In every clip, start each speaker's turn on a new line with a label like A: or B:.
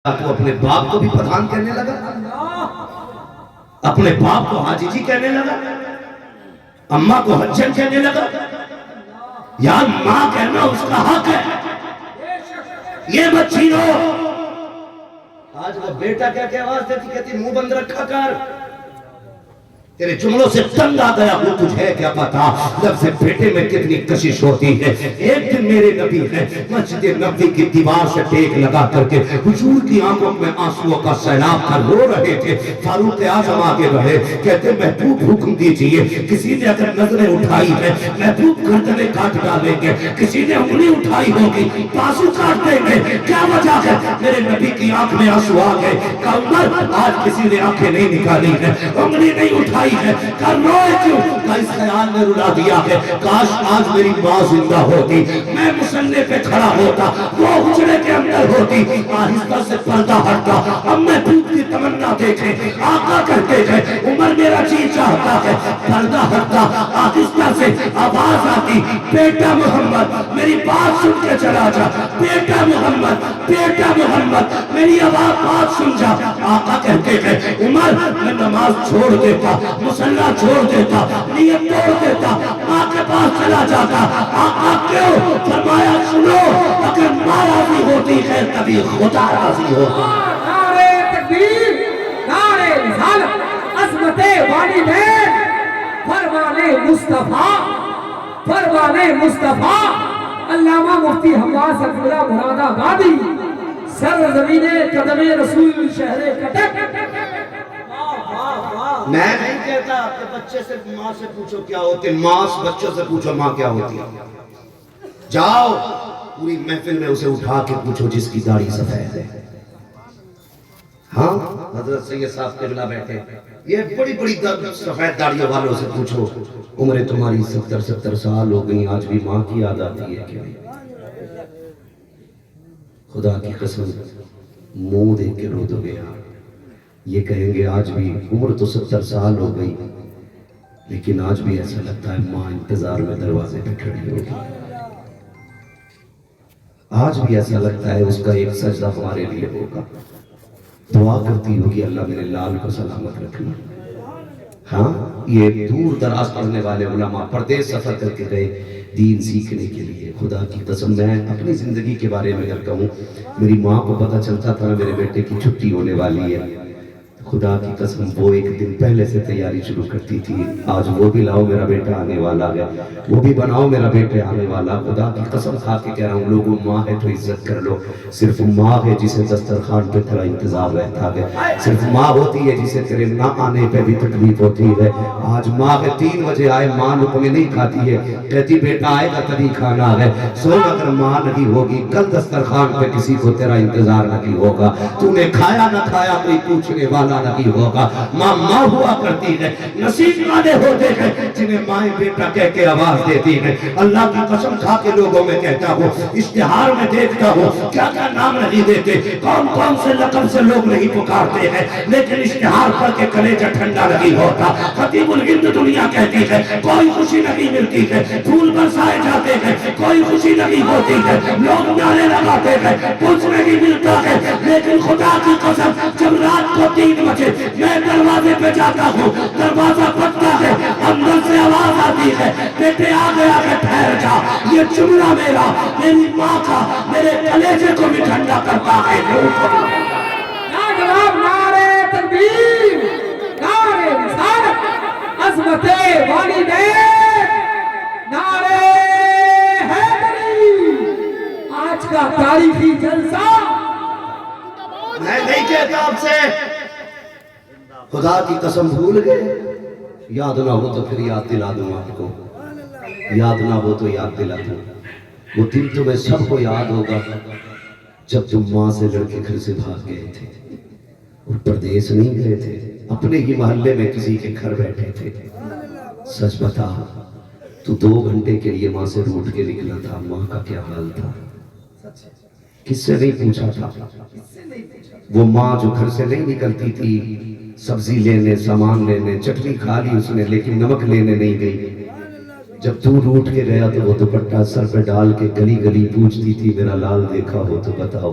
A: تو اپنے باپ کو بھی پٹھان کہنے لگا، اپنے باپ کو حاجی جی کہنے لگا، اماں کو حجن کہنے لگا۔ یار ماں کہنا اس کا حق ہے، یہ مت چھینو۔ آج وہ بیٹا کیا کہ آواز دیتی کہتی منہ بند رکھا کر، تیرے جملوں سے تنگ آ گیا ہوں، تجھے کیا پتا لفظ بیٹے میں کتنی کشش ہوتی ہے۔ ایک دن میرے نبی ہے مسجد نبوی کی دیوار سے ٹیک لگا کر کے حضور کی آنکھوں میں آنسوؤں کا سیلاب کر رو رہے تھے۔ فاروق اعظم آگے بڑھے، کہتے محبوب حکم دیجئے، کسی نے اگر نظریں اٹھائی ہے محبوب گردنیں کاٹ ڈالیں گے، کسی نے انگلی اٹھائی ہوگی بازو کاٹ دیں گے، کیا وجہ ہے؟ میرے نبی کی آنکھ میں آنسو آ گئے۔ کہا عمر آج کسی نے آنکھیں نہیں نکالی ہے، انگلی نہیں اٹھائی ہے، کہا روئے کیوں؟ کہا اس خیال نے رلا دیا ہے کاش آج میری ماں زندہ ہوتی، میں مصلی پہ کھڑا ہوتا، وہ حجرے کے اندر ہوتی۔ آہستہ سے پردہ ہٹتا، اب میں دودھ کی تمنا دیکھیں، آقا کہتے ہیں عمر میرا جی چاہتا ہے۔ پردہ ہٹتا، آہستہ سے آواز آتی، بیٹا محمد میری بات سن کے چلا جا، بیٹا محمد، بیٹا محمد میری آواز بات سن جا۔ آقا کہتے ہیں عمر میں نماز چھوڑ دیتا، مصلی چھوڑ دیتا، نیت توڑ دیتا، ماں کے پاس چلا جاتا۔ آقا کیوں؟ فرمایا سنو، اگر ماں راضی ہوتی ہے تبھی خدا راضی ہوتا۔
B: نعرہ تکبیر، نعرہ رسالت، عظمت والدین، فرمان مصطفیٰ، فرمان مصطفیٰ۔ علامہ مفتی حواس عبداللہ مراد آبادی، سر زمین قدم رسول شہر کٹک۔
A: میں نہیں کہتا کہ بچے سے ماں سے پوچھو کیا ہوتے، ماں سے بچوں سے پوچھو ماں کیا ہوتی ہے۔ جاؤ پوری محفل میں اسے اٹھا کے پوچھو جس کی داڑھی سفید ہے۔ ہاں حضرت سید صاحب قبلہ بیٹھے، یہ بڑی بڑی سفید داڑھیوں والوں سے پوچھو عمر تمہاری 70 سال ہو گئی آج بھی ماں کی یاد آتی ہے کیا؟ خدا کی قسم منہ دیکھ کے رو دو گے آپ، یہ کہیں گے آج بھی عمر تو 70 سال ہو گئی لیکن آج بھی ایسا لگتا ہے ماں انتظار میں دروازے پہ کھڑی ہوگی، آج بھی ایسا لگتا ہے اس کا ایک سجدہ ہمارے لیے ہوگا، دعا کرتی ہوگی اللہ میرے لال کو سلامت رکھنا۔ ہاں یہ دور دراز پڑھنے والے علماء پردیس سفر کر کے گئے دین سیکھنے کے لیے۔ خدا کی قسم میں اپنی زندگی کے بارے میں اگر کہوں، میری ماں کو پتہ چلتا تھا میرے بیٹے کی چھٹی ہونے والی ہے، خدا کی قسم وہ ایک دن پہلے سے تیاری شروع کرتی تھی، آج وہ بھی لاؤ میرا بیٹا آنے والا ہے، وہ بھی بناؤ میرا بیٹا آنے والا۔ خدا کی قسم کھا کے کہہ رہا ہوں لوگوں، ماں ہے تو عزت کر لو، صرف ماں ہے جسے دسترخوان پہ تیرا انتظار رہتا ہے، صرف ماں ہوتی ہے جسے تیرے نہ آنے پہ بھی تکلیف ہوتی ہے۔ آج ماں ہے 3 بجے آئے، ماں لقمے نہیں کھاتی ہے، کہتی بیٹا آئے گا تبھی کھانا ہے۔ سو اگر ماں نہیں ہوگی کل دسترخوان پہ کسی کو تیرا انتظار نہیں ہوگا، تو نے کھایا نہ کھایا کوئی پوچھنے والا نہیں ہوگا۔ ماں ماں ہوا کرتی ہے، نصیب والے ہوتے ہیں جنہیں مائیں بیٹا کہہ کے آواز دیتی ہیں۔ اللہ کی قسم کھا کے لوگوں میں کہتا ہوں، اشتہار میں دیکھتا ہوں کیا کیا نام نہیں دیتے، کون کون سے لقب سے لوگ نہیں پکارتے ہیں، لیکن اشتہار پڑھ کے کلیجہ ٹھنڈا نہیں ہوتا۔ خطیب الہند دنیا کہتی ہے کوئی خوشی نہیں ملتی ہے، پھول برسائے جاتے ہیں کوئی خوشی نہیں ہوتی ہے، لوگ نعرے لگاتے ہیں کچھ نہیں ملتا ہے، لیکن خدا کی قسم جب رات کو 3 بجے میں دروازے پہ جاتا ہوں، دروازہ بجتا ہے، اندر سے آواز آتی ہے بیٹے آ گیا ہے ٹھہر جا۔ یہ جملہ میرا میری ماں کا میرے کلیجے کو بھی ٹھنڈا کرتا ہے۔
B: لاجواب نعرہ تکبیر، نعرہ رسالت، عظمت والدین، نعرہ حیدری۔ آج کا تاریخی جلسہ
A: میں نہیں کہتا آپ سے خدا کی قسم بھول گئے، یاد نہ ہو تو پھر یاد دلا دوں آپ کو، یاد نہ ہو تو یاد دلا دوں۔ وہ دن تمہیں سب کو یاد ہوگا جب تم ماں سے لڑ کے گھر سے بھاگ گئے تھے، اور پردیس نہیں گئے تھے، اپنے ہی محلے میں کسی کے گھر بیٹھے تھے۔ سچ بتا تو 2 گھنٹے کے لیے ماں سے روٹ کے نکلا تھا، ماں کا کیا حال تھا؟ کس سے نہیں پوچھا تھا؟ وہ ماں جو گھر سے نہیں نکلتی تھی، سبزی لینے، سامان لینے، چٹنی کھا لی اس نے لیکن نمک لینے نہیں گئی۔ جب تو روٹ کے گیا تو وہ دوپٹہ سر پہ ڈال کے گلی گلی پوچھتی تھی میرا لال دیکھا ہو تو بتاؤ۔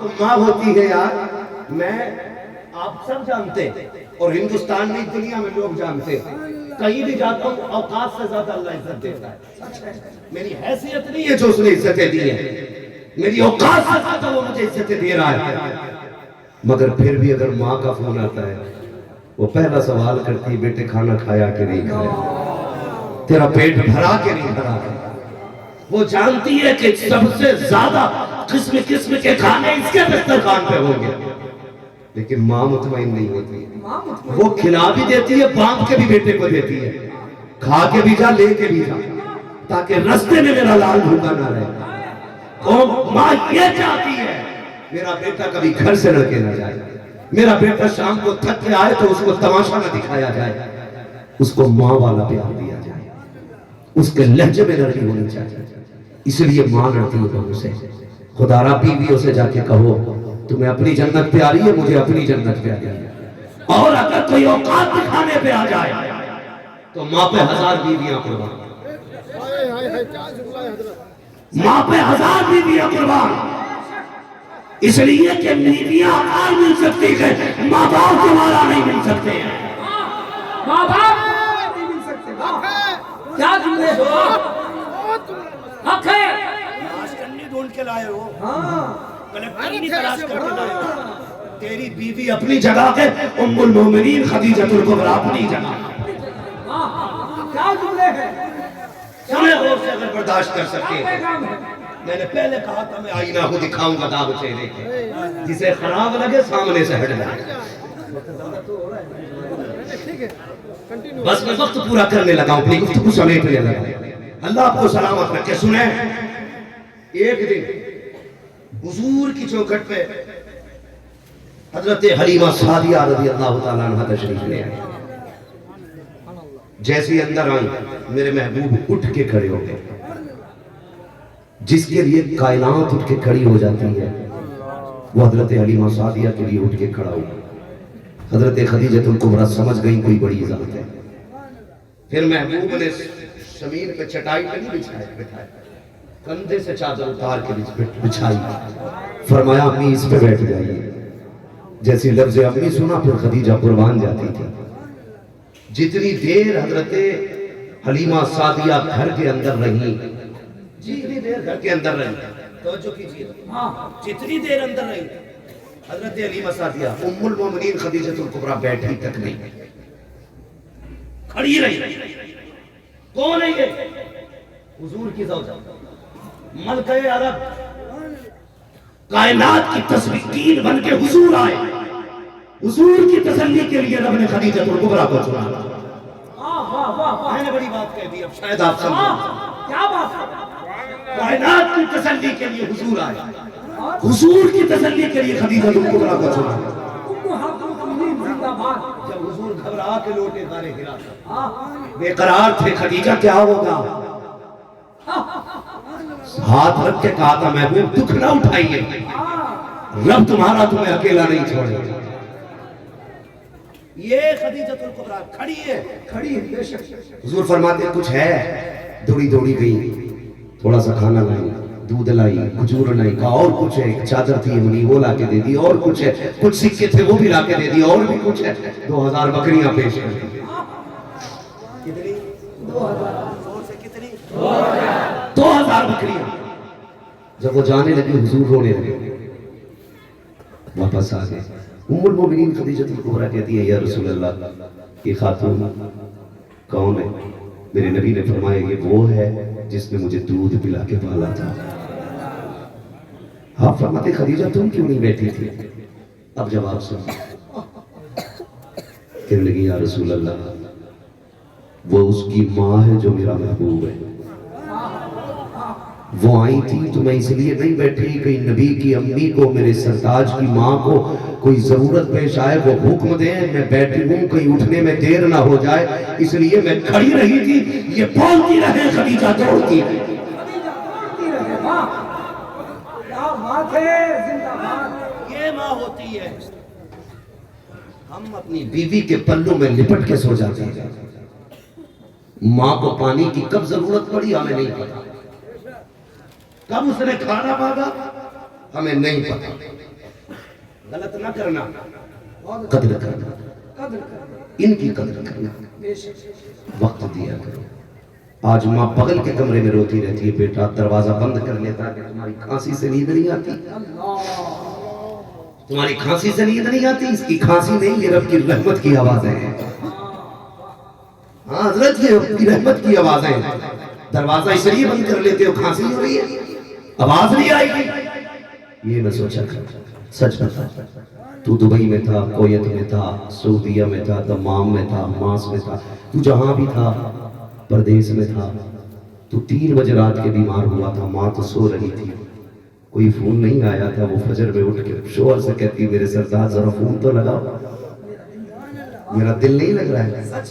A: تو ماں ہوتی ہے یار. میں آپ سب جانتے اور ہندوستان میں دنیا میں لوگ جانتے, کہیں بھی جاتا ہوں اوقات سے زیادہ اللہ عزت دیتا ہے. میری حیثیت نہیں ہے جو اس نے عزتیں دی ہیں, میری اوقات سے زیادہ وہ مجھے عزتیں دے رہا ہے. مگر پھر بھی اگر ماں کا فون آتا ہے وہ پہلا سوال کرتی ہے, بیٹے کھانا کھایا کہ نہیں کھایا, تیرا پیٹ بھرا کہ نہیں بھرا. وہ جانتی ہے کہ سب سے زیادہ قسم قسم کے کھانے اس کے دسترخوان پہ ہوں گے, لیکن ماں مطمئن نہیں ہوتی. وہ کھلا بھی دیتی ہے, باندھ کے بھی بیٹے کو دیتی ہے, کھا کے بھی جا لے کے بھی جا, تاکہ رستے میں میرا لال بھوکا نہ رہے. ماں یہ چاہتی ہے میرا بیٹا کبھی گھر سے لڑ کے نہ جائے, میرا بیٹا شام کو تھک کے آئے تو اس کو تماشا نہ دکھایا جائے, اس کو ماں والا پیار دیا جائے, اس کے لہجے میں نرمی ہونی چاہیے. اس لیے ماں لڑتی ہے بہو سے. خدا را بیویوں سے جا کے کہو تمہیں اپنی جنت پیاری ہے, مجھے اپنی جنت پیاری ہے. اور اگر کوئی اوقات دکھانے پہ آ جائے تو ماں پہ 1000 بیویاں قربان, ماں پہ 1000 بیویاں قربان. اس لیے کہ بیویاں آج مل سکتی ہے, ماں باپ تمہارا نہیں مل سکتے ہیں.
B: ماں باپ نہیں مل سکتے. کیا جملے ہو, حق ہے.
A: کنی ڈھونڈ کے لائے ہو, کنی تلاش کر کے لائے ہو. تیری بیوی اپنی جگہ ہے, ام المومنین خدیجہ الکبریٰ اپنی جگہ.
B: کیا جملے ہیں,
A: سنے غور سے اگر برداشت کر سکتے. میں نے پہلے کہا تھا میں آئینہ کو دکھاؤں گا داغ چہرے کے, جسے خراب لگے سامنے سے ہٹ جائے. بس میں وقت پورا کرنے لگا ہوں, اپنی گفتگو سمیٹنے لگا. اللہ آپ کو سلامت رکھے. سنیں, ایک دن حضور کی چوکھٹ پہ حضرت حلیمہ سعدیہ رضی اللہ تعالیٰ عنہ تشریف لے آئے. جیسے اندر آئیں میرے محبوب اٹھ کے کھڑے ہو گئے. جس کے لیے کائنات اٹھ کے کھڑی ہو جاتی ہے وہ حضرت حلیمہ سعدیہ کے لیے اٹھ کے کھڑا ہوا. حضرت خدیجہ الکبریٰ سمجھ گئی کوئی بڑی ذات ہے. پھر محبوب نے زمین پہ چٹائی پہ نہیں بچھایا, کندھے سے چادر اتار کے بچھائی, فرمایا امی اس پہ بیٹھ جائیے. جیسی لفظ امی سنا پھر خدیجہ قربان جاتی تھی. جتنی دیر حضرت حلیمہ سعدیہ گھر کے اندر رہی, جتنی دیر گھر کے اندر رہی, توجہ کیجئے, جتنی دیر اندر رہی حضرت حلیمہ سعدیہ ام المومنین خدیجہ الکبریٰ بیٹھی تک نہیں, کھڑی رہی. کون ہے یہ؟ حضور کی زوجہ, ملکہ عرب, کائنات کی تصویر بن کے حضور آئے. حضور کی تسلی کے لیے رب نے خدیجہ الکبریٰ کو چنا. میں نے بڑی بات کہہ دی, اب شاید آپ سمجھیں.
B: کیا بات ہے,
A: کائنات کی تسلی کے لیے حضور آئے, حضور کی تسلی کے لیے خدیجہ الکبریٰ کو چنا. جب حضور گھبرا کے لوٹے دارے ہرا بے قرار تھے, خدیجہ کیا ہوگا, ہاتھ رکھ کے کہا تھا محبوب دکھ نہ اٹھائیے, رب تمہارا تمہیں اکیلا نہیں چھوڑے. یہ خدیجہ الکبریٰ کھڑی ہے, کھڑی ہے بے شک. حضور فرماتے ہیں کچھ ہے, دوڑی دوڑی گئی, تھوڑا سا کھانا لائی, دودھ لائی, کھجور لائی, کہا اور کچھ ہے, ایک چادر تھی منی وہ لا کے دے دی, اور کچھ ہے, کچھ سکے تھے وہ بھی لا کے دے دی, اور بھی کچھ ہے, 2000 بکریاں پیش کر دی. کتنی؟ 2000 بکریاں. جب وہ جانے لگی حضور رونے لگے, واپس آ گئے. ام المومنین خدیجہ الکبریٰ کہتی ہے یا رسول اللہ یہ خاتون کون ہے؟ میرے نبی نے فرمایا یہ وہ ہے جس نے مجھے دودھ پلا کے پالا تھا. آپ فرماتے خدیجہ تم کیوں نہیں بیٹھی تھی؟ اب جواب سن. کہنے لگی یا رسول اللہ وہ اس کی ماں ہے جو میرا محبوب ہے. وہ آئی تھی تو میں اس لیے نہیں بیٹھی کہ نبی کی امی کو, میرے سرتاج کی ماں کو کوئی ضرورت پیش آئے وہ حکم دیں, میں بیٹھی ہوں کہیں اٹھنے میں دیر نہ ہو جائے, اس لیے میں کھڑی رہی تھی. یہ بولتی رہے, خدیجہ دوڑتی رہے. یہ ماں ہوتی ہے. ہم اپنی بیوی کے پلوں میں لپٹ کے سو جاتے ہیں. ماں کو پانی کی کب ضرورت پڑی ہمیں نہیں پتا, کب اس نے کھانا مانگا ہمیں نہیں پتا. غلط نہ کرنا، قدر کرنا،
B: قدر کرنا،
A: ان کی قدر کرنا،
B: بے شک
A: وقت دیا کرو۔ آج ماں بغل کے کمرے میں روتی رہتی ہے، بیٹا دروازہ بند کر لیتا کہ تمہاری کھانسی سے نیند نہیں آتی، تمہاری کھانسی سے نیند نہیں آتی۔ اس کی کھانسی نہیں، یہ رب کی رحمت کی آوازیں ہیں۔ ہاں حضرت، یہ رب کی رحمت کی آوازیں ہیں۔ دروازہ اس لیے بند کر لیتے ہو، کھانسی ہو رہی ہے، آواز نہیں آئے گی، یہ نہ سوچا کر۔ سچ بتا، تو دبئی میں تھا، کویت میں تھا، سعودیہ میں تھا، دمام میں تھا، ماس میں تھا، تو جہاں بھی تھا، پردیس میں تھا، تو 3 بجے رات کے بیمار ہوا تھا، ماں تو سو رہی تھی، کوئی فون نہیں آیا تھا، وہ فجر میں اٹھ کے شوہر سے کہتی میرے سردار ذرا فون تو لگاؤ، میرا دل نہیں لگ رہا ہے،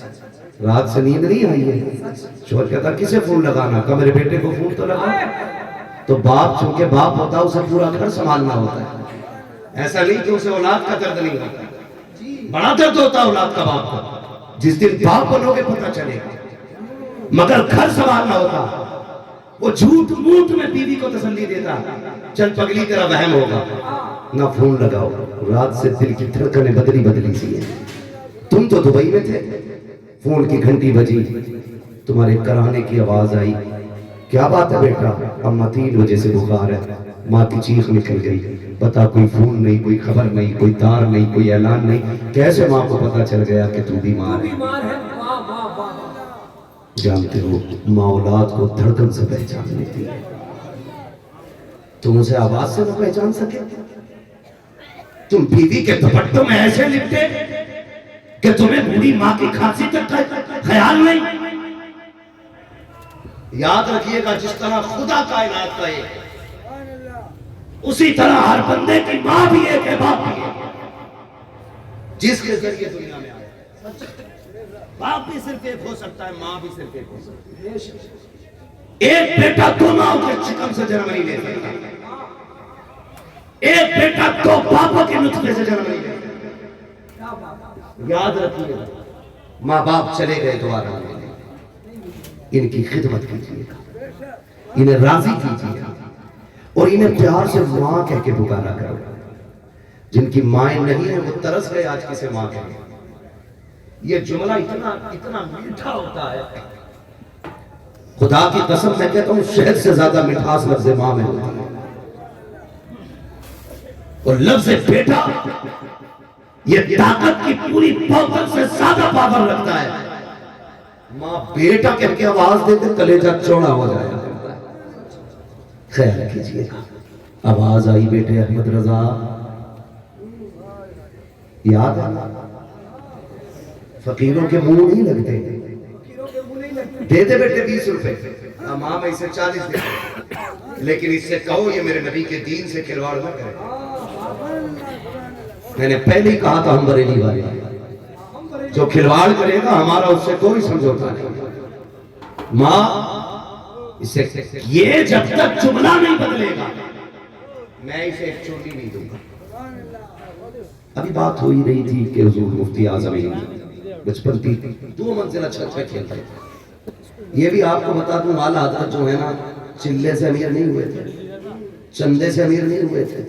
A: رات سے نیند نہیں آئی ہے۔ شوہر کہتا کسے فون لگانا، کہا میرے بیٹے کو فون تو لگاؤ۔ تو باپ چونکہ باپ ہوتا ہے اسے پورا گھر سنبھالنا ہوتا ہے، ایسا نہیں کہ اسے اولاد کا درد نہیں ہوتا، بڑا درد ہوتا ہے اولاد کا باپ کا، جس دن باپ بنو گے پتہ چلے گا، مگر گھر سنبھالنا ہوتا۔ وہ جھوٹ موٹ میں بیوی کو تسلی دیتا، چل پگلی تیرا وہم ہوگا، نہ فون لگاؤ۔ رات سے دل کی دھڑکنیں بدلی بدلی سی ہیں۔ تم تو دبئی میں تھے، فون کی گھنٹی بجی، تمہارے کرانے کی آواز آئی، کیا بات ہے بیٹا؟ اماں 3 بجے سے بخار ہے۔ ماں کی چیخ نکل گئی، بتا کوئی فون نہیں، کوئی خبر نہیں، کوئی تار نہیں، کوئی اعلان نہیں، کیسے ماں کو پتا چل گیا کہ تو بیمار ہے؟
B: بیمار ہے، واہ واہ واہ۔
A: جانتے ہو ماں اولاد کو دھڑکن سے پہچان لیتی ہے، تم اسے آواز سے نہ پہچان سکے؟ تم بیوی کے دوپٹوں میں ایسے لپٹے کہ تمہیں بوڑھی ماں کی کھانسی تک کا خیال نہیں؟ یاد رکھیے گا، جس طرح خدا کائنات کا ایک ہے، اسی طرح ہر بندے کی ماں بھی ایک ہے، باپ بھی ایک ہے، جس کے ذریعے دنیا میں آیا۔ باپ بھی صرف ایک ہو سکتا ہے، ماں بھی صرف ایک ہو سکتی ہے۔ ایک بیٹا 2 ماں کے چکم سے جنم نہیں لے سکتا، ایک بیٹا 2 باپوں کے نطفے سے جنم نہیں لے سکتا۔ یاد رکھیے گا، ماں باپ چلے گئے دوبارہ آنے، ان کی خدمت کیجیے گا، انہیں راضی کیجیے گا، اور انہیں پیار سے ماں کہہ کے پکارا کرو۔ جن کی مائیں نہیں ہیں وہ ترس گئے آج کسے ماں کہے۔ یہ جملہ اتنا میٹھا ہوتا ہے، خدا کی قسم میں کہتا ہوں شہد سے زیادہ مٹھاس لفظ ماں میں ہوتی ہے، اور لفظ بیٹا یہ طاقت کی پوری بوتل سے زیادہ پاور رکھتا ہے۔ ماں بیٹا کہہ کے آواز دیتے کلیجہ چوڑا ہو جائے گا۔ خیال کیجئے گا، آواز آئی بیٹے احمد رضا، یاد ہے فقیروں کے منہ نہیں لگتے، دے دے بیٹے 20 روپے، ماں میں اسے 40 دے، لیکن اس سے کہو یہ میرے نبی کے دین سے کھلواڑ نہ کرے۔ میں نے پہلے ہی کہا تھا ہم بریلی والے، جو کھلواڑ کرے گا ہمارا اس سے کوئی سمجھوتا نہیں۔ ماں اسے یہ جب تک جملہ نہیں بدلے گا میں اسے ایک چوٹی نہیں دوں گا۔ ابھی بات ہو ہی رہی تھی کہ حضور مفتی اعظم بچپن کی 2 منزلہ چھت پہ کھیلتے تھے۔ یہ بھی آپ کو بتا دوں اعلیٰ حضرت جو ہے نا چلے سے امیر نہیں ہوئے تھے، چندے سے امیر نہیں ہوئے تھے،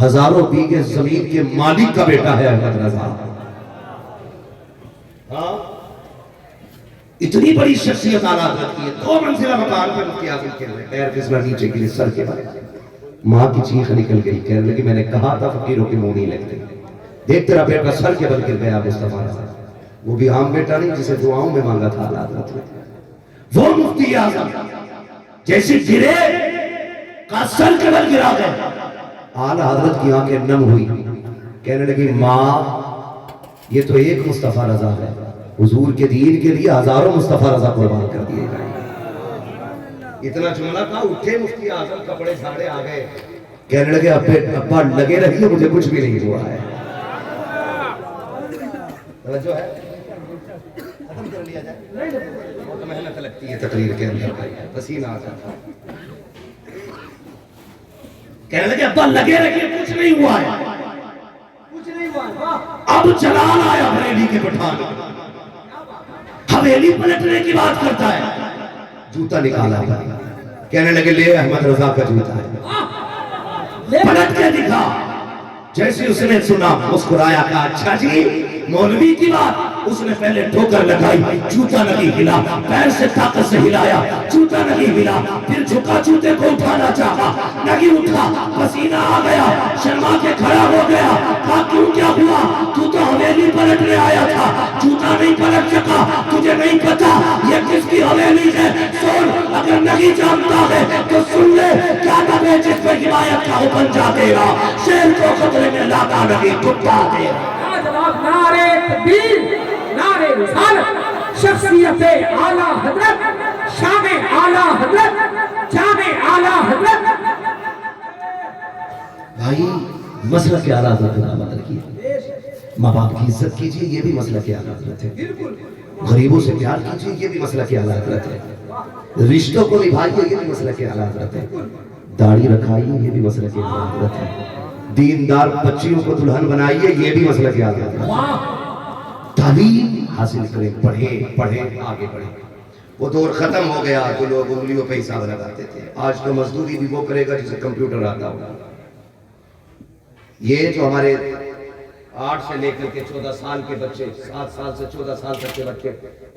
A: ہزاروں بیگھے زمین کے مالک کا بیٹا ہے احمد رضا۔ ہاں اتنی بڑی شخصیت اعلیٰ حضرت کی ہے، 2 منزلہ مکان پر مفتی اعظم کھیل رہے، پیر پھسلا نیچے گرے سر کے بارے۔ ماں کی چیخ نکل گئی، کہنے لگی میں نے کہا تھا فقیروں کے منہ نہیں لگتے، دیکھ تیرا بیٹا سر کے بل گر گیا مصطفیٰ رضا۔ وہ بھی عام بیٹا نہیں جسے دعاؤں میں مانگا تھا اعلیٰ حضرت نے، وہ مفتی اعظم جیسے گرے کا سر کے بل گرا گئے۔ اعلیٰ حضرت کی آنکھیں نم ہوئی، کہنے لگی ماں یہ تو ایک مصطفیٰ رضا ہے، حضور کے دین کے لیے ہزاروں مصطفیٰ رضا قربان کر دیے گئے۔ اتنا جملہ تھا، اٹھے مفتی اعظم کپڑے جھاڑے آ گئے، کہنے لگے ابا لگے رہیے مجھے کچھ بھی نہیں ہوا ہے۔ توجہ ہے، ختم کر لیا جائے، بہت محنت لگتی ہے تقریر کے اندر، پسینہ آتا ہے۔ کہنے لگے ابا لگے رہیے کچھ نہیں ہوا ہے۔ اب جلال آیا بریلی کے پٹھان، حویلی پلٹنے کی بات کرتا ہے، جوتا نکالا، کہنے لگے لے احمد رضا کا جوتا ہے، پلٹ کے دکھا، جیسے اس نے سنا مسکرایا کہا اچھا جی مولوی کی بات. اس نے پہلے ٹھوکر لگائی, جوتا نہیں ہلا, پیر سے طاقت سے ہلایا, جوتا نہیں ہلا, پھر جھکا جوتے کو اٹھانا چاہا, نہیں اٹھا, پسینہ آ گیا, شرما کے کھڑا ہو گیا. کہا کیوں کیا ہوا, تو حویلی پلٹنے آیا تھا, جوتا نہیں پلٹ سکا, تجھے نہیں پتا یہ کس کی حویلی ہے, سن, اگر نہیں جانتا ہے تو سن لے, کیا تمہیں جس پہ حمایت کا حکم جاتے گا, شیر کو خطرے میں لاتا نہیں کتا دے گا.
B: جواب نعرے تکبیر, نعرے رسالت, شخصیت اعلیٰ حضرت, شان اعلیٰ حضرت, جان اعلیٰ حضرت.
A: بھائی مسئلہ کے اعلیٰ حضرت کا نام رکھیے, ماں باپ کی عزت کیجئے, یہ بھی مسئلہ کے اعلیٰ حضرت ہے. غریبوں سے پیار کیجئے, یہ بھی مسئلہ کے اعلیٰ حضرت ہے. رشتوں کو نبھائیے, یہ بھی مسئلہ کے اعلیٰ حضرت ہے. داڑھی رکھائیے, یہ بھی مسئلہ کے اعلیٰ حضرت ہے. دیندار بچیوں کو دلہن بنائیے, یہ بھی مسئلہ کے اعلیٰ حضرت ہے. تعلیم حاصل کریں, پڑھیں پڑھیں, آگے بڑھیں. وہ دور ختم ہو گیا جو لوگ انگلیوں پہ حساب لگاتے تھے. آج تو مزدوری بھی وہ کرے گا جسے کمپیوٹر آتا ہوگا. یہ جو ہمارے 8 سے لے کر کے 14 سال کے بچے, 7 سال سے 14 سال تک کے بچے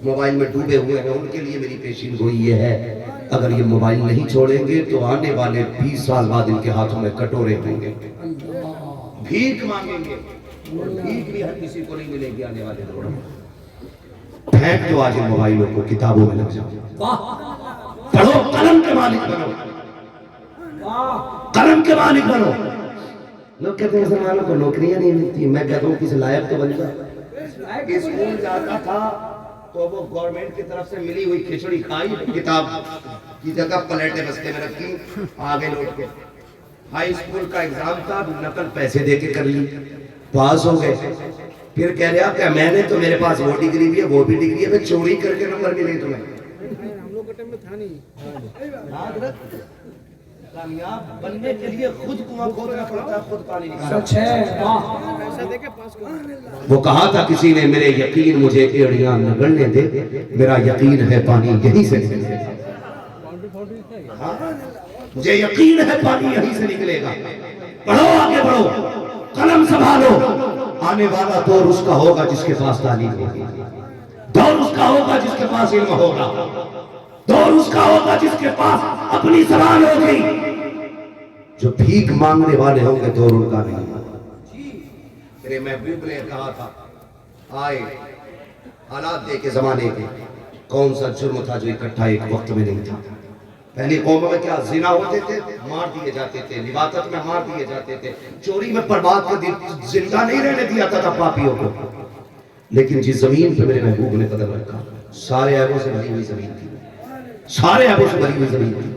A: موبائل میں ڈوبے ہوئے ہیں, ان کے لیے میری پیشین گوئی یہ ہے, اگر یہ موبائل نہیں چھوڑیں گے تو آنے والے 20 سال بعد ان کے ہاتھوں میں کٹورے ہوں گے, بھیک مانگیں گے, اور بھیک بھی ہر کسی کو نہیں ملے گی آنے والے دور میں. پھینک دو آج ان موبائلوں کو, کتابوں میں لگ جاؤ, پڑھو, قلم کے مالک بنو, قلم کے مالک بنو. لوگ کہتے ہیں مسلمانوں کو نوکریاں نہیں ملتی, میں کہتا ہوں کسی لائق تو بن جا. اسکول جاتا تھا تو وہ گورنمنٹ کی طرف سے ملی ہوئی کھچڑی کھائی, کتاب کی جگہ پلیٹیں بستے میں رکھی, آگے لوٹ کے. ہائی اسکول کا ایگزام تھا, نقل پیسے دے کے کر لی, پاس ہو گئے. پھر کہہ رہا کہ میں نے تو, میرے پاس وہ ڈگری بھی ہے وہ بھی ڈگری ہے, میں چوری کر کے نمبر ملے تمہیں. ہم لوگ کے ٹائم میں تھا نہیں. یاد رکھ, کامیاب بننے کے لیے خود کنواں کھودنا پڑتا ہے, خود پانی نکالنا.
B: سچ ہے.
A: وہ کہا تھا کسی نے, میرے یقین مجھے ایڑیاں نگلنے دے, میرا یقین ہے پانی یہیں سے نکلے گا. مجھے یقین ہے پانی یہیں سے نکلے گا. پڑھو, آگے بڑھو, قلم سنبھالو. آنے والا دور اس کا ہوگا جس کے پاس تعلیم ہوگی, دور اس کا ہوگا جس کے پاس علم ہوگا, دور اس کا ہوگا جس کے پاس اپنی زبان ہوگی. جو بھیک مانگنے والے ہوں گے دور ان کا نہیں ہوگا. میرے محبوب نے کہا تھا, آئے حالات دے کے زمانے کے, کون سا جرم تھا جو اکٹھا ایک وقت میں نہیں تھا. پہلی قوموں میں کیا زنا ہوتے تھے, مار دیے جاتے تھے, لواطت میں مار دیے جاتے تھے, چوری میں برباد کر زندہ نہیں رہنے دیا تھا پاپیوں کو. لیکن جس زمین پہ میرے محبوب نے قدم رکھا, سارے عیبوں سے بھری ہوئی زمین تھی, سارے عیبوں سے بھری ہوئی زمین تھی.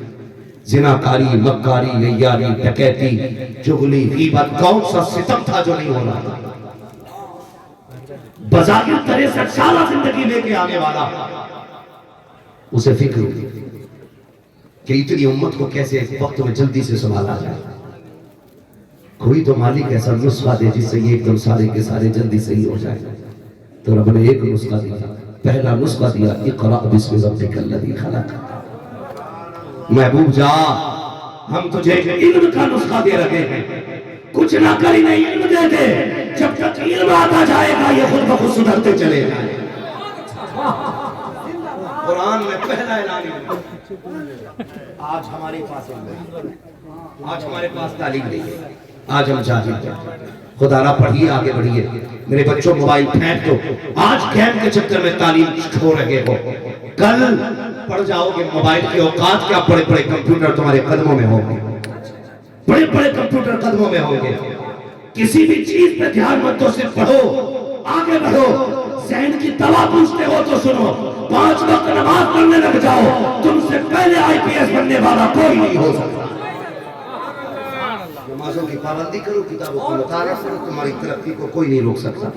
A: زناکاری, مکاری, عیاری, ڈکیتی, چغلی, غیبت, کون سا ستم تھا جو نہیں ہو رہا تھا. بظاہر 63 سالہ زندگی لے کے آنے والا, اسے فکر ہوئی کہ اتنی امت کو کیسے ایک وقت میں جلدی سے سنبھالا جائے. کوئی تو مالک ایسا نسخہ دے جس سے یہ ایک دم سارے کے سارے جلدی صحیح ہو جائے. تو رب نے ایک نسخہ دیا, پہلا نسخہ دیا, اقرأ بسم ربک الذی خلق. محبوب جا, ہم تجھے علم کا نسخہ دے رہے ہیں, کچھ نہ کری نہیں, علم دے دے, جب تک علم آتا جائے گا یہ خود بخود سدھرتے چلے جائیں. قرآن میں پہلا اعلان ہے. آج ہمارے پاس علم, آج ہمارے پاس تعلیم نہیں ہے, آج ہم جاہل ہیں. خدا را پڑھیے, آگے بڑھیے. میرے بچوں موبائل پھینک دو, آج گیم کے چکر میں تعلیم کھو رہے ہو, کل پڑھ جاؤ گے موبائل کے اوقات کیا. بڑے بڑے کمپیوٹر تمہارے قدموں میں ہوں گے, بڑے بڑے کمپیوٹر قدموں میں ہوں گے. کسی بھی چیز پہ دھیان مت دو, صرف پڑھو, آگے بڑھو. ذہن کی دوا پوچھتے ہو تو سنو, 5 وقت نماز پڑھنے لگ جاؤ, تم سے پہلے IPS بننے والا کوئی نہیں ہو سکتا. نمازوں کی پابندی کرو, کتابوں کا مطالعہ کرو, تمہاری ترقی کو کوئی نہیں روک سکتا.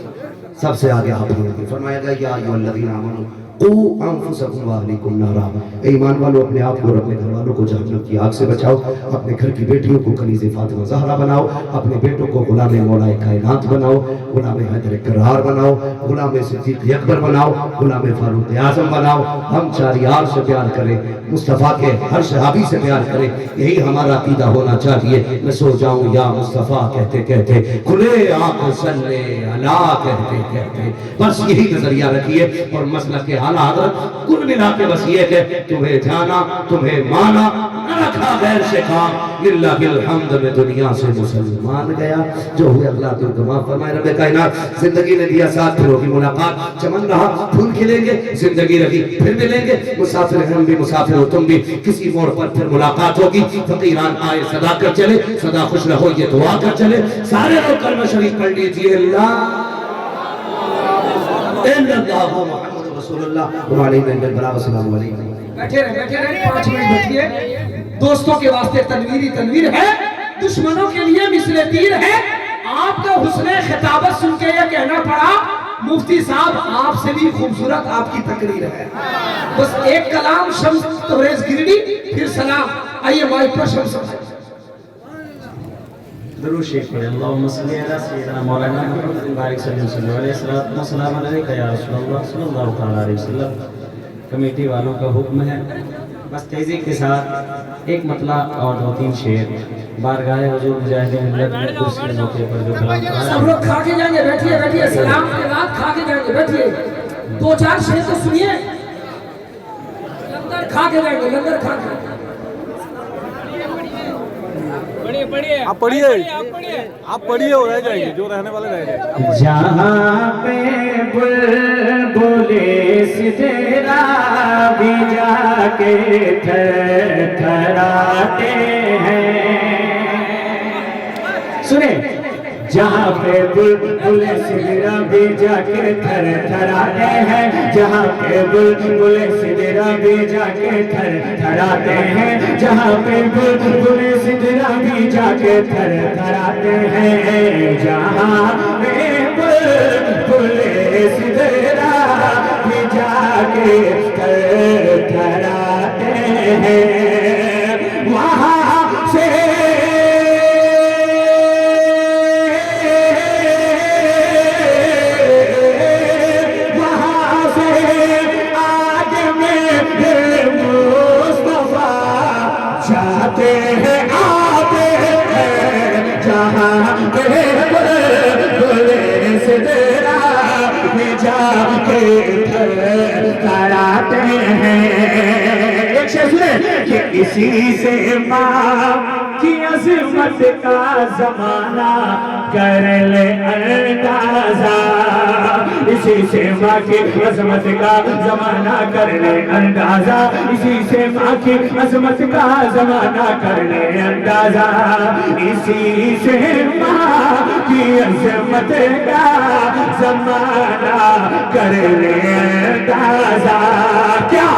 A: سب سے آگے آپ ہوں گے. فرمایا گیا یا ایھا الذین آمنوا قو انفسکم واہلیکم نارا، اے ایمان والو اپنے آپ کو اور اپنے گھر والوں کو جہنم کی آگ سے بچاؤ، اپنے گھر کی بیٹیوں کو کنیز فاطمہ زہرا بناؤ، اپنے بیٹوں کو غلام مولا کائنات بناؤ، غلام حیدر کرار بناؤ، غلام صدیق اکبر بناؤ، غلام فاروق اعظم بناؤ، ہم چار یار سے پیار کریں، مصطفیٰ کے ہر صحابی سے پیار کریں، یہی ہمارا عقیدہ ہونا چاہیے۔ میں سو جاؤں یا مصطفیٰ کہتے کہتے، کھلے آنکھ صلی اللہ کہتے کہتے، بس یہی نظریہ رکھیے اور مسلک اعلیٰ حضرت کل ملا کے بس یہ کہ تمہیں جانا تمہیں مانا نہ رکھا غیر سے کام، للہ الحمد میں دنیا سے مسلمان گیا، جو ہوئے اللہ تم کو معاف فرمائے۔ رب کائنات زندگی نے دیا ساتھ، پھر ہوگی ملاقات، چمن رہا پھول کھلیں گے، زندگی رہی پھر ملیں گے، مسافر ہم بھی مسافر ہو تم بھی، کسی موڑ پر پھر ملاقات ہوگی، فقیران آئے صدا کر چلے، صدا خوش رہو یہ دعا کر چلے، سارے لوگ کلمہ شریف پڑھ لیجئے، اللہ محمد رسول اللہ علیہ السلام علیکم۔
B: بیٹھے رہے 5 منٹ بیٹھیے، دوستوں کے واسطے تنویر ہے، دشمنوں کے لیے مثل تیر ہے۔ آپ کا حسن خطابت سن کے یہ کہنا پڑا مفتی صاحب آپ سے بھی خوبصورت آپ کی تقریر ہے۔ بس ایک کلام شمس تبریز گرڈی، پھر سلام۔ آئیے مائک پر شمس
C: درود شریف پڑھیں۔ اللہم صلی علی سیدنا مولانا محمد بارک صلی اللہ علیہ وسلم، السلام علیکم یا رسول اللہ صلی اللہ تعالیٰ علیہ وسلم۔ کمیٹی والوں کا حکم ہے بس تیزی کے ساتھ ایک مطلع اور 2-3 شعر بارگاہ حضور مجاہد ملت میں درس کے موقع پر جو کلام
B: سب
C: کہا
B: لوگ کھا کے جائیں گے، بیٹھیے سلام کے بعد کھا کے جائیں گے، بیٹھیے 2-4 شعر تو سنیے، لنگر کھا کے جائیں گے، لنگر کھا کے۔
D: آپ پڑھیے ہو رہ جائیں گے، جو رہنے والے رہ جائیں۔
C: جہاں پہ بلبل سدرا بھی جا کے تھراتے ہیں، سنیں، جہاں پہ بلبل سدرا بھی جا کے تھراتے ہیں، جہاں پہ بلبل سدرا بھی جا کے تھراتے ہیں، جہاں پہ بلبل سدرا بھی جا کے تھراتے ہیں، جہاں پہ بلبل سدرا بھی جا کے تھراتے ہیں، وہاں سے کراتے ہیں، ایک شعر سنیں کہ اسی سے ماں کی عظمت کا زمانہ کر لے اندازہ، اسی سے ماں کی عظمت کا زمانہ کر لے اندازہ، اسی سے ماں کی عظمت کا زمانہ کر لے اندازہ، اسی سے ماں کی عظمت کا زمانہ کر لے اندازہ، کیا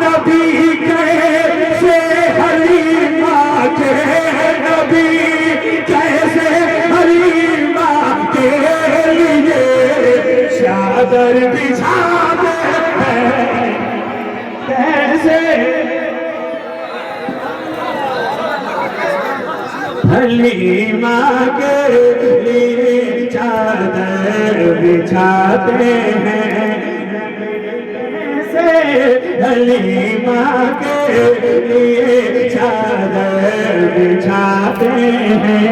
C: نبی کیسے حلیمہ کے، نبی کیسے حلیمہ کے لیے چادر بچھاتے ہیں، کیسے حلیمہ کے لیے چادر بچھاتے ہیں، حلیمہ کے لیے چادر بچھاتے ہیں۔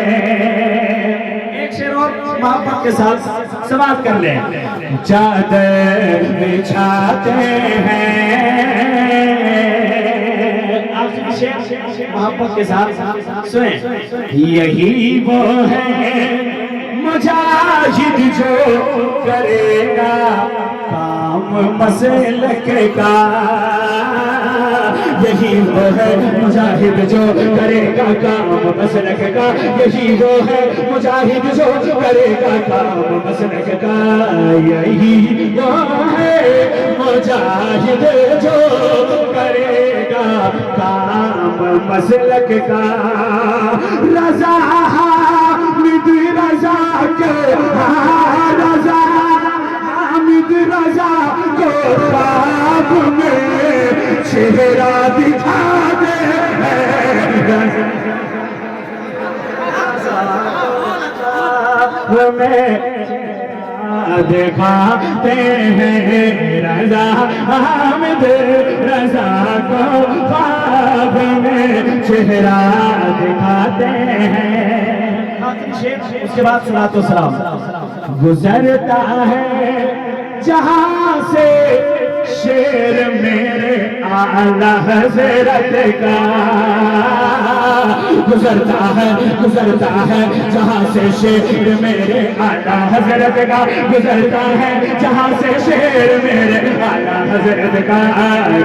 C: ایک شعر اور محبت کے ساتھ سماعت کر لیں، چادر بچھاتے ہیں، آخری شعر محبت کے ساتھ سنیں، یہی وہ ہے مجاہد جو کرے گا کام مسلک کا، یہی وہ ہے مجاہد جو کرے گا کام مسلک کا، یہی وہ ہے مجاہد جو کرے گا کام مسلک کا، یہی وہ ہے مجاہد جو کرے گا کام مسلک کا، رضا حامد رضا کے، رضا حامد رضا کو دکھاتے ہیں رضا حامد رضا کو خواب میں چہرہ دکھاتے ہیں. آخری شعر اس کے بعد صلاۃ و سلام. گزرتا ہے جہاں سے شیر میرے اعلیٰ حضرت کا, گزرتا ہے جہاں سے شیر میرے اعلیٰ حضرت کا, گزرتا ہے جہاں سے شیر میرے اعلیٰ حضرت کا,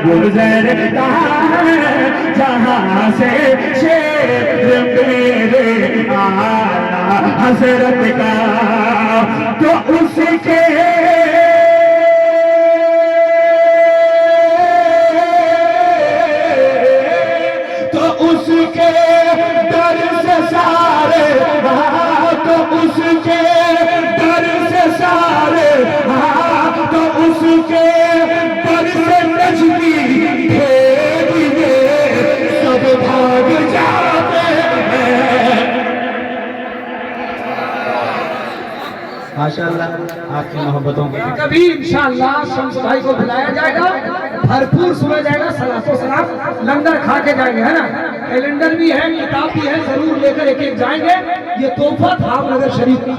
C: گزرتا ہے جہاں سے شیر میرے اعلیٰ حضرت کا, تو اس کے در سے سارے, تو اس کے در سے سارے, تو اس کے در سے نجمی بھیڑیے سب بھاگ جاتے ہیں. ماشاءاللہ آپ کی محبتوں کی
B: کبھی انشاءاللہ شمس بھائی کو بلایا جائے گا, بھرپور سنا جائے گا, صلاۃ و سلام لنگر کھا کے جائیں گے, ہے نا. کیلنڈر بھی ہے, کتاب بھی ہے, ضرور لے کر ایک جائیں گے. یہ تحفہ تھا نگر شریف کا.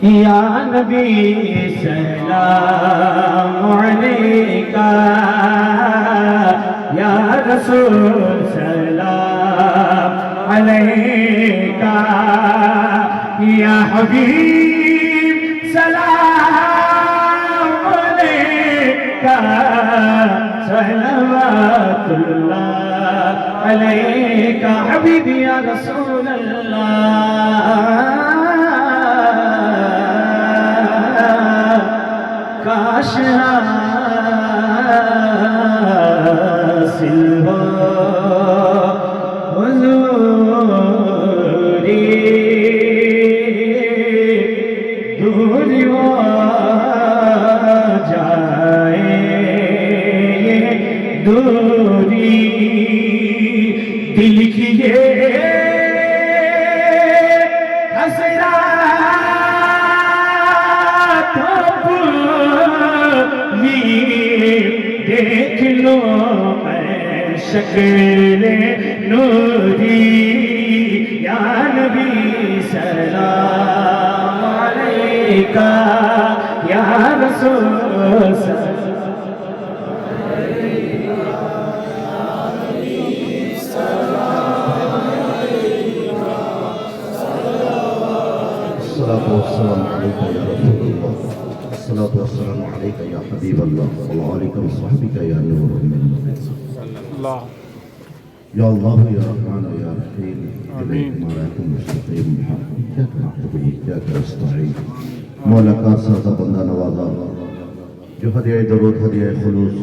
C: یا نبی سلام علیکہ, یا رسول سلام علیکہ, یا حبیب سلام علیکہ, صلوات اللہ علیکہ, حبیبی یا رسول اللہ. کاش حاصل ہو حضوری, دور ہو جائے دوری, دل کی یہ دیکھ لو میں شکل نوری, یا نبی سلام علیکہ, یا رسول سلام
A: والسلام عليك يا رسول الله, الصلاة والسلام عليك يا حبيب الله, وعليك وصحبك يا نور من
D: اللہ.
A: يا الله يا رحمن يا رحيم, إليك مراتب مستقيم, إياك نعبد وإياك نستعين. مولا کا سادہ بندہ نوازا جو ہدیہ درود ہدیہ خلوص